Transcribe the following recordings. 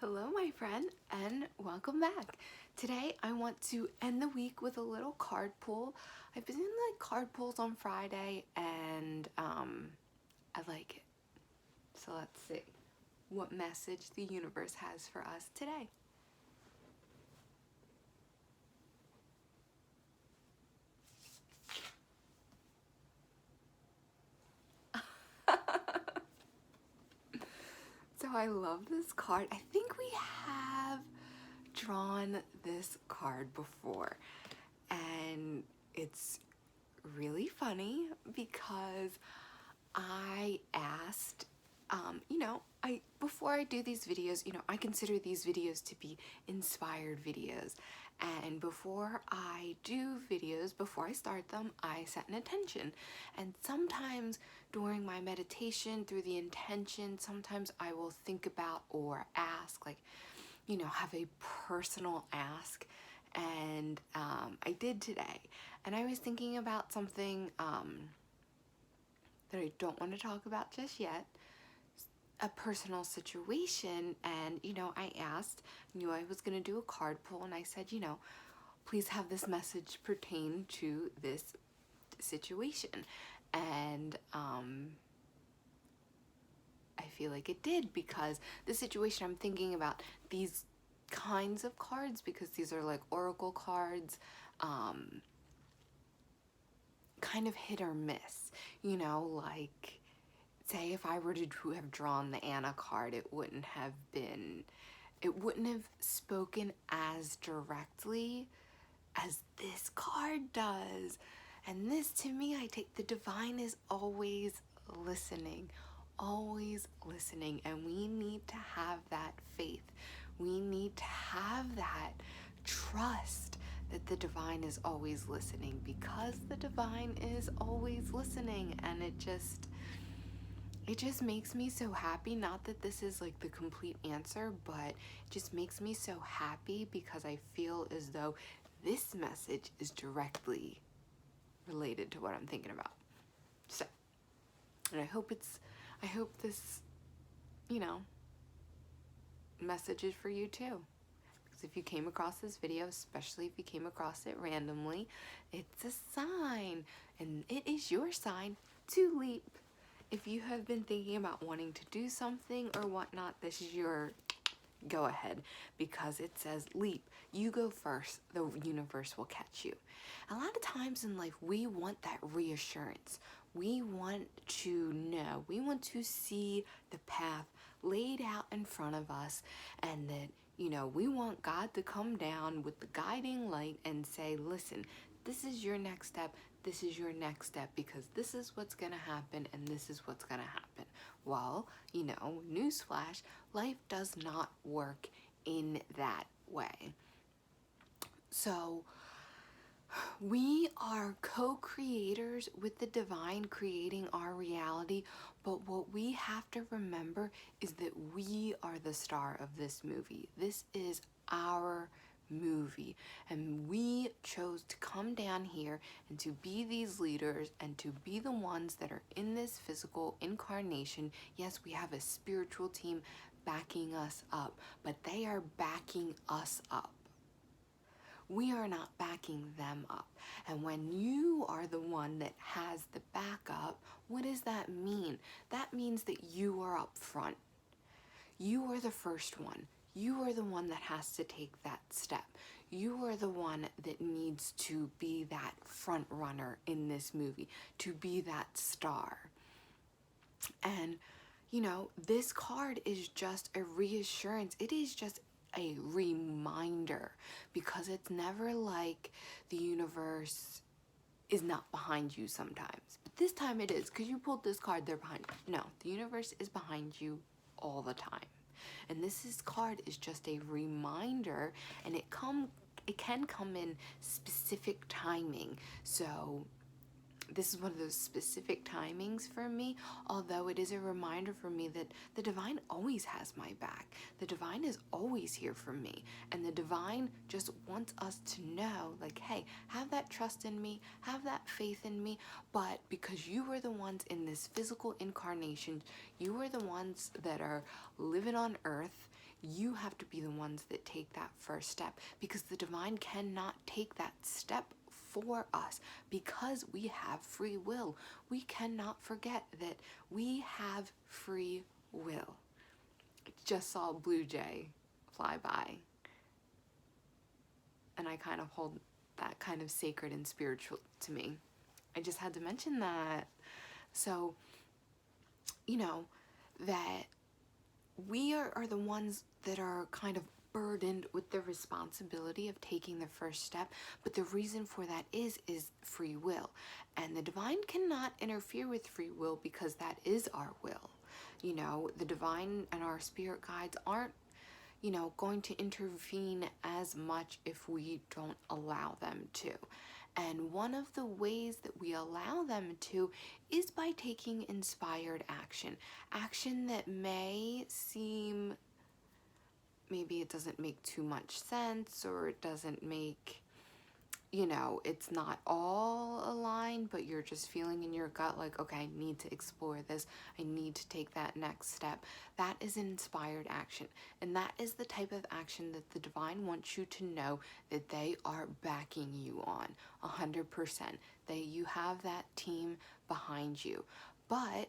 Hello, my friend, and welcome back. Today, I want to end the week with a little card pull. I've been doing like card pulls on Friday, and I like it. So let's see what message the universe has for us today. So I love this card. I think we have drawn this card before, and it's really funny because I asked, I before I do these videos, I consider these videos to be inspired videos. And before I do videos, before I start them, I set an intention. And sometimes during my meditation, through the intention, sometimes I will think about or ask, like, have a personal ask. And I did today. And I was thinking about something that I don't want to talk about just yet, a personal situation. And I asked, knew I was going to do a card pull, and I said, please have this message pertain to this situation. And I feel like it did, because the situation I'm thinking about, these kinds of cards, because these are like oracle cards, kind of hit or miss, like, say if I were to have drawn the Anna card, it wouldn't have spoken as directly as this card does. And this, to me, I take the divine is always listening, and we need to have that faith. We need to have that trust that the divine is always listening, because the divine is always listening. And it just makes me so happy. Not that this is like the complete answer, but it just makes me so happy because I feel as though this message is directly related to what I'm thinking about. So, and I hope this, message is for you too. Because if you came across this video, especially if you came across it randomly, it's a sign, and it is your sign to leap. If you have been thinking about wanting to do something or whatnot, this is your go ahead, because it says leap. You go first, the universe will catch you. A lot of times in life, we want that reassurance. We want to know, we want to see the path laid out in front of us, and that, we want God to come down with the guiding light and say, listen, this is your next step. This is your next step, because this is what's going to happen, and this is what's going to happen. Well, newsflash, life does not work in that way. So we are co-creators with the divine, creating our reality. But what we have to remember is that we are the star of this movie. This is our movie, and we chose to come down here and to be these leaders and to be the ones that are in this physical incarnation. Yes, we have a spiritual team backing us up, but they are backing us up. We are not backing them up. And when you are the one that has the backup, what does that mean? That means that you are up front. You are the first one. You are the one that has to take that step. You are the one that needs to be that front runner in this movie, to be that star. And, this card is just a reassurance. It is just a reminder, because it's never like the universe is not behind you sometimes. But this time it is, because you pulled this card, they're behind you. No, the universe is behind you all the time. And this card is just a reminder, and it can come in specific timing. So this is one of those specific timings for me, although it is a reminder for me that the divine always has my back. The divine is always here for me, and the divine just wants us to know, like, hey, have that trust in me, have that faith in me. But because you are the ones in this physical incarnation, you are the ones that are living on earth, You have to be the ones that take that first step, because the divine cannot take that step for us because we have free will. We cannot forget that we have free will. Just saw a blue jay fly by, and I kind of hold that kind of sacred and spiritual to me. I just had to mention that. So, you know, that we are the ones that are kind of burdened with the responsibility of taking the first step, but the reason for that is free will, and the divine cannot interfere with free will because that is our will. You know, the divine and our spirit guides aren't, you know, going to intervene as much if we don't allow them to. And one of the ways that we allow them to is by taking inspired action. Action that may seem, maybe it doesn't make too much sense, or it doesn't make, you know, it's not all aligned, but you're just feeling in your gut like, okay, I need to explore this. I need to take that next step. That is inspired action. And that is the type of action that the divine wants you to know that they are backing you on 100%. That you have that team behind you. But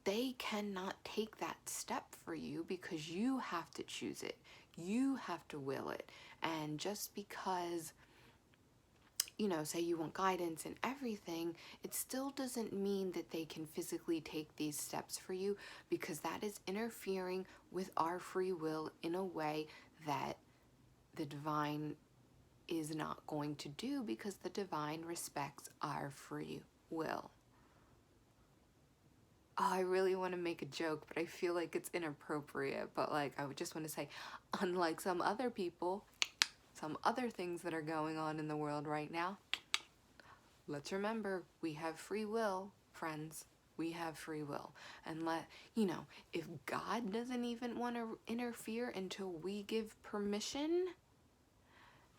they cannot take that step for you because you have to choose it. You have to will it. And just because, you know, say you want guidance and everything, it still doesn't mean that they can physically take these steps for you, because that is interfering with our free will in a way that the divine is not going to do, because the divine respects our free will. Oh, I really want to make a joke, but I feel like it's inappropriate. But like, I would just want to say, unlike some other people, some other things that are going on in the world right now, let's remember, we have free will, friends. We have free will. And you know, if God doesn't even want to interfere until we give permission,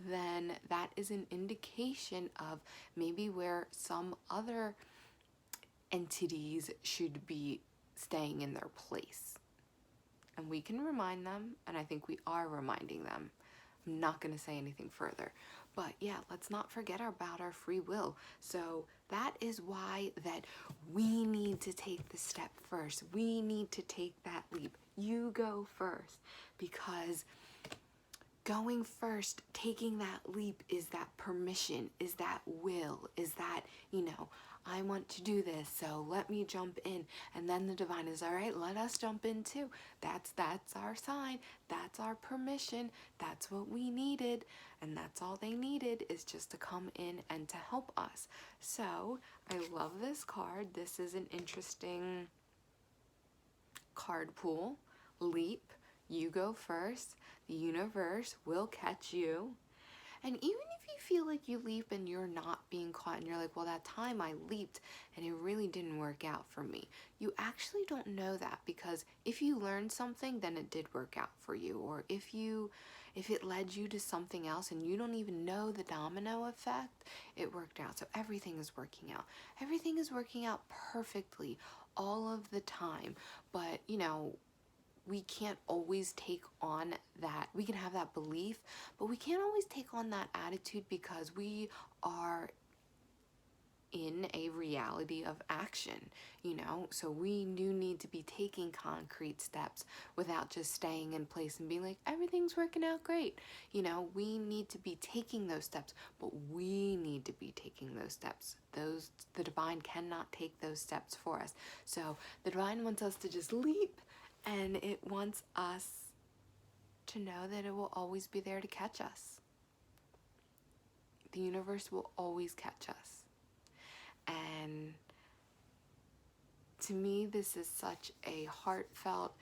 then that is an indication of maybe where some other entities should be staying in their place. And we can remind them, and I think we are reminding them. I'm not going to say anything further. But yeah, let's not forget about our free will. So that is why that we need to take the step first. We need to take that leap. You go first, because going first, taking that leap is that permission, is that will, is that, you know, I want to do this, so let me jump in. And then the divine is, all right, let us jump in too. That's our sign. That's our permission. That's what we needed. And that's all they needed, is just to come in and to help us. So I love this card. This is an interesting card pool. Leap. You go first. The universe will catch you. And even if you feel like you leap and you're not being caught, and you're like, well, that time I leaped and it really didn't work out for me, you actually don't know that, because if you learned something, then it did work out for you. Or if it led you to something else and you don't even know the domino effect, it worked out. So everything is working out. Everything is working out perfectly all of the time. But, you know, we can't always take on that. We can have that belief, but we can't always take on that attitude, because we are in a reality of action, you know? So we do need to be taking concrete steps without just staying in place and being like, everything's working out great. You know, we need to be taking those steps, but we need to be taking those steps. The divine cannot take those steps for us. So the divine wants us to just leap, and it wants us to know that it will always be there to catch us. The universe will always catch us. And to me, this is such a heartfelt,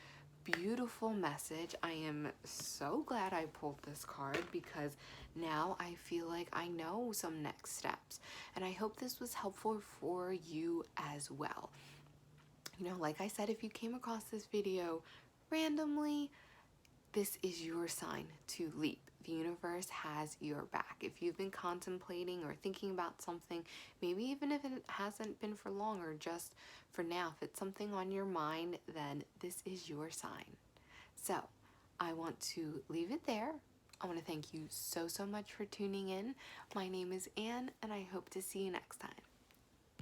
beautiful message. I am so glad I pulled this card, because now I feel like I know some next steps. And I hope this was helpful for you as well. You know, like I said, if you came across this video randomly, this is your sign to leap. The universe has your back. If you've been contemplating or thinking about something, maybe even if it hasn't been for long or just for now, if it's something on your mind, then this is your sign. So I want to leave it there. I want to thank you so much for tuning in. My name is Anne, and I hope to see you next time.